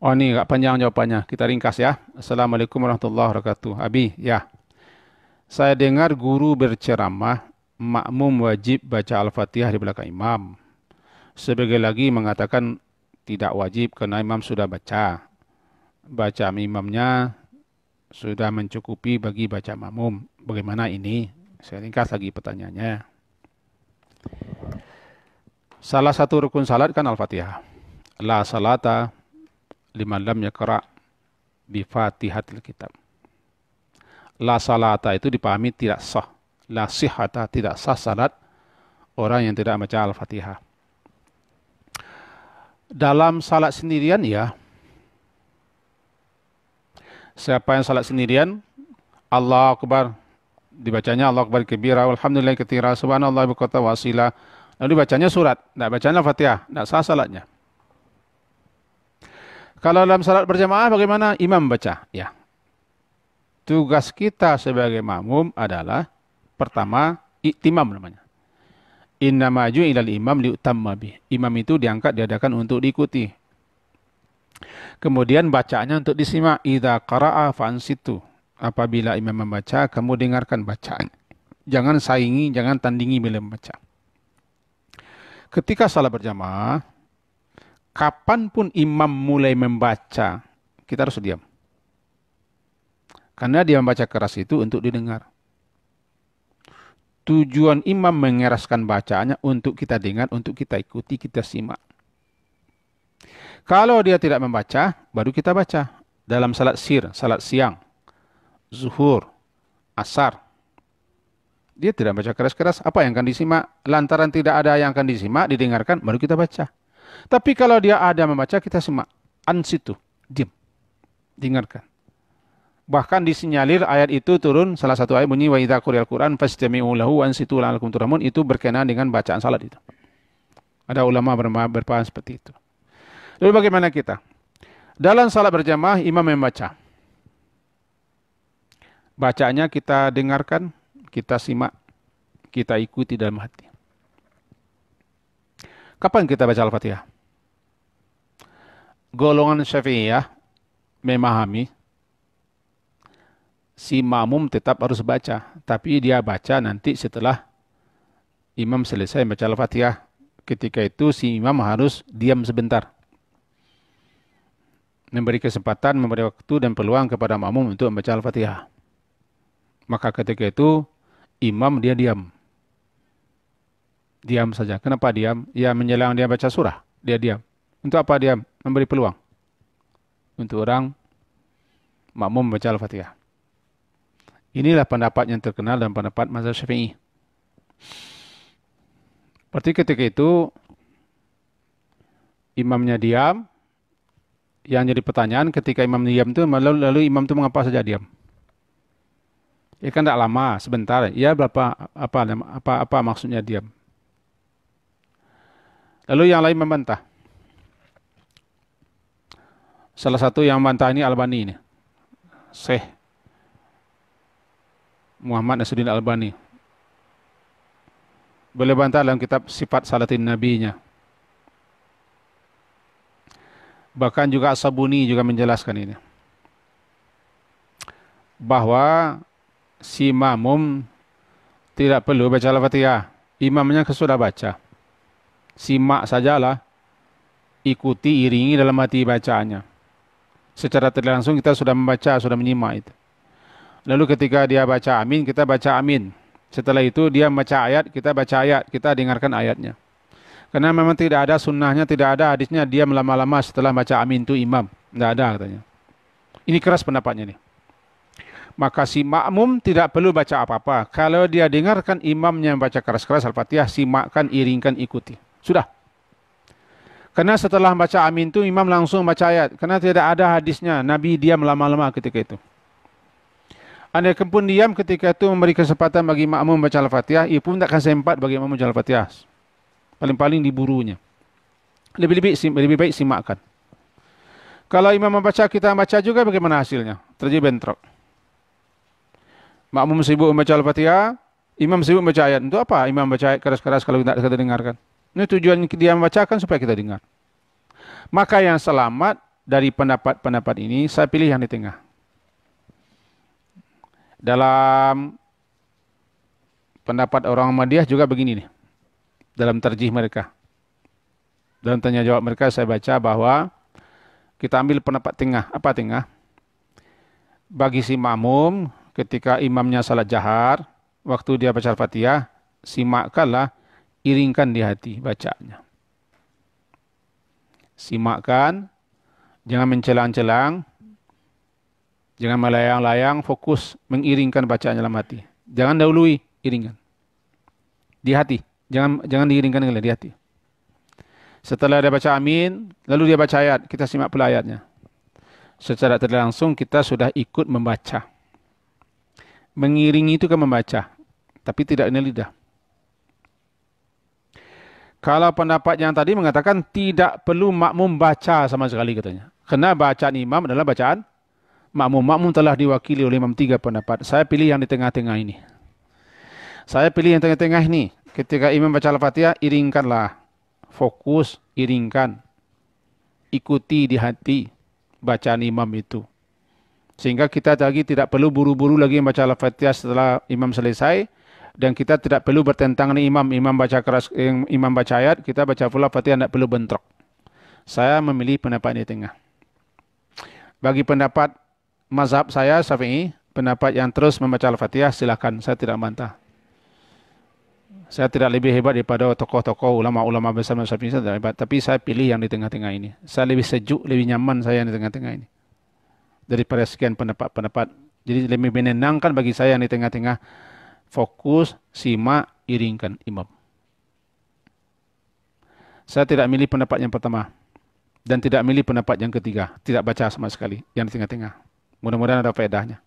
Oh ini agak panjang jawabannya. Kita ringkas ya. Assalamualaikum warahmatullahi wabarakatuh. Abi, ya. Saya dengar guru berceramah, makmum wajib baca Al-Fatihah di belakang imam. Sebagai lagi mengatakan tidak wajib karena imam sudah baca. Baca imamnya sudah mencukupi bagi baca makmum. Bagaimana ini? Saya ringkas lagi pertanyaannya. Salah satu rukun salat kan Al-Fatihah. La salata liman lam yaqra bi Fatihatil Kitab. La salata itu dipahami tidak sah. La sihata tidak sah salat orang yang tidak baca Al-Fatihah. Dalam salat sendirian ya, siapa yang salat sendirian, Allahu Akbar, dibacanya Allahu Akbar kabira, walhamdulillah katsira, subhanallah bukhata wasila. Lalu dibacanya surat, tidak bacanya Al-Fatihah, tidak sah salatnya. Kalau dalam salat berjamaah bagaimana? Imam baca. Ya. Tugas kita sebagai makmum adalah pertama iktimam namanya. Inna maju ilal imam liutamma bih. Imam itu diangkat diadakan untuk diikuti. Kemudian bacaannya untuk disimak. Idza qara'a fa'ansitu. Apabila imam membaca, kamu dengarkan bacaan. Jangan saingi, jangan tandingi bila membaca. Ketika salat berjamaah, kapanpun imam mulai membaca, kita harus diam. Karena dia membaca keras itu untuk didengar. Tujuan imam mengeraskan bacaannya untuk kita dengar, untuk kita ikuti, kita simak. Kalau dia tidak membaca, baru kita baca. Dalam salat sir, salat siang, zuhur, asar. Dia tidak baca keras-keras. Apa yang akan disimak? Lantaran tidak ada yang akan disimak, didengarkan, baru kita baca. Tapi kalau dia ada membaca, kita simak. Ansitu, diam. Dengarkan. Bahkan disinyalir ayat itu turun, salah satu ayat bunyi, wa idza quri'al Qur'an fastami'u lahu wa ansitu la'allakum turhamun. Itu berkenaan dengan bacaan salat itu. Ada ulama berpaham seperti itu. Lalu bagaimana kita? Dalam salat berjamaah, imam membaca. Bacaannya kita dengarkan, kita simak, kita ikuti dalam hati. Kapan kita baca Al-Fatihah? Golongan Syafi'iyah memahami si makmum tetap harus baca, tapi dia baca nanti setelah imam selesai baca Al-Fatihah. Ketika itu si imam harus diam sebentar. Memberi kesempatan, memberi waktu dan peluang kepada makmum untuk membaca Al-Fatihah. Maka ketika itu imam dia diam. Diam saja. Kenapa diam? Ya menjelang dia baca surah, dia diam. Untuk apa diam? Memberi peluang untuk orang makmum membaca Al-Fatihah. Inilah pendapat yang terkenal dalam pendapat mazhab Syafi'i. Berarti ketika itu imamnya diam. Yang jadi pertanyaan ketika imam diam itu lalu imam itu mengapa saja diam? Ya kan tidak lama, sebentar. Ya apa maksudnya diam? Lalu yang lain membantah. Salah satu yang membantah ini Albani ini. Syekh Muhammad Nasruddin Albani. Boleh bantah dalam kitab Sifat Salatin Nabi-nya. Bahkan juga As-Sabuni juga menjelaskan ini. Bahwa si makmum tidak perlu baca Al-Fatihah. Imamnya sudah baca. Simak sajalah. Ikuti, iringi dalam hati bacaannya. Secara tidak langsung kita sudah membaca, sudah menyimak itu. Lalu ketika dia baca amin, kita baca amin. Setelah itu dia baca ayat, kita baca ayat, kita dengarkan ayatnya. Karena memang tidak ada sunnahnya, tidak ada hadisnya dia lama-lama setelah baca amin itu imam. Tidak ada katanya. Ini keras pendapatnya nih. Maka si makmum tidak perlu baca apa-apa. Kalau dia dengarkan imamnya baca keras-keras Al-Fatihah, simakkan, iringkan, ikuti. Sudah. Karena setelah baca amin itu imam langsung baca ayat. Karena tidak ada hadisnya. Nabi diam lama-lama ketika itu. Andai pun diam ketika itu memberi kesempatan bagi makmum baca Al-Fatihah, ia pun tak akan sempat bagi makmum baca Al-Fatihah. Paling-paling diburunya. Lebih baik simakkan. Kalau imam membaca, kita baca juga bagaimana hasilnya? Terjadi bentrok. Makmum sibuk membaca Al-Fatihah, Imam sibuk baca ayat. Untuk apa imam baca ayat keras-keras kalau tidak kita dengarkan? Ini tujuan dia membacakan supaya kita dengar. Maka yang selamat dari pendapat-pendapat ini, saya pilih yang di tengah. Dalam pendapat orang Ahmadiyah juga begini nih. Dalam tarjih mereka. Dalam tanya jawab mereka saya baca bahwa kita ambil pendapat tengah. Apa tengah? Bagi si makmum ketika imamnya salat jahar, waktu dia baca Al-Fatihah, simakkanlah, iringkan di hati bacanya. Simakkan, jangan mencelang-celang, jangan melayang-layang, fokus mengiringkan bacaan dalam hati. Jangan dahului, iringkan. Di hati, jangan diiringkan dengan di hati. Setelah dia baca amin, lalu dia baca ayat, kita simak pula ayatnya. Secara tidak langsung kita sudah ikut membaca. Mengiringi itu kan membaca, tapi tidak dengan lidah. Kalau pendapat yang tadi mengatakan tidak perlu makmum baca sama sekali katanya. Karena bacaan imam adalah bacaan makmum. Makmum telah diwakili oleh imam 3 pendapat. Saya pilih yang di tengah-tengah ini. Saya pilih yang tengah-tengah ini. Ketika imam baca Al-Fatihah, iringkanlah. Fokus, iringkan. Ikuti di hati bacaan imam itu. Sehingga kita lagi tidak perlu buru-buru lagi membaca Al-Fatihah setelah imam selesai. Dan kita tidak perlu bertentangan dengan imam. Imam baca keras, imam baca ayat, kita baca pula Fatihah, tidak perlu bentrok. Saya memilih pendapat di tengah. Bagi pendapat mazhab saya, Syafi'i, pendapat yang terus membaca Al-Fatihah, silakan. Saya tidak bantah. Saya tidak lebih hebat daripada tokoh-tokoh ulama-ulama besar Syafi'i, saya tidak hebat. Tapi saya pilih yang di tengah-tengah ini. Saya lebih sejuk, lebih nyaman saya yang di tengah-tengah ini. Daripada sekian pendapat-pendapat. Jadi lebih menenangkan bagi saya yang di tengah-tengah. Fokus, simak, iringkan imam. Saya tidak milih pendapat yang pertama. Dan tidak milih pendapat yang ketiga. Tidak baca sama sekali. Yang di tengah-tengah. Mudah-mudahan ada faedahnya.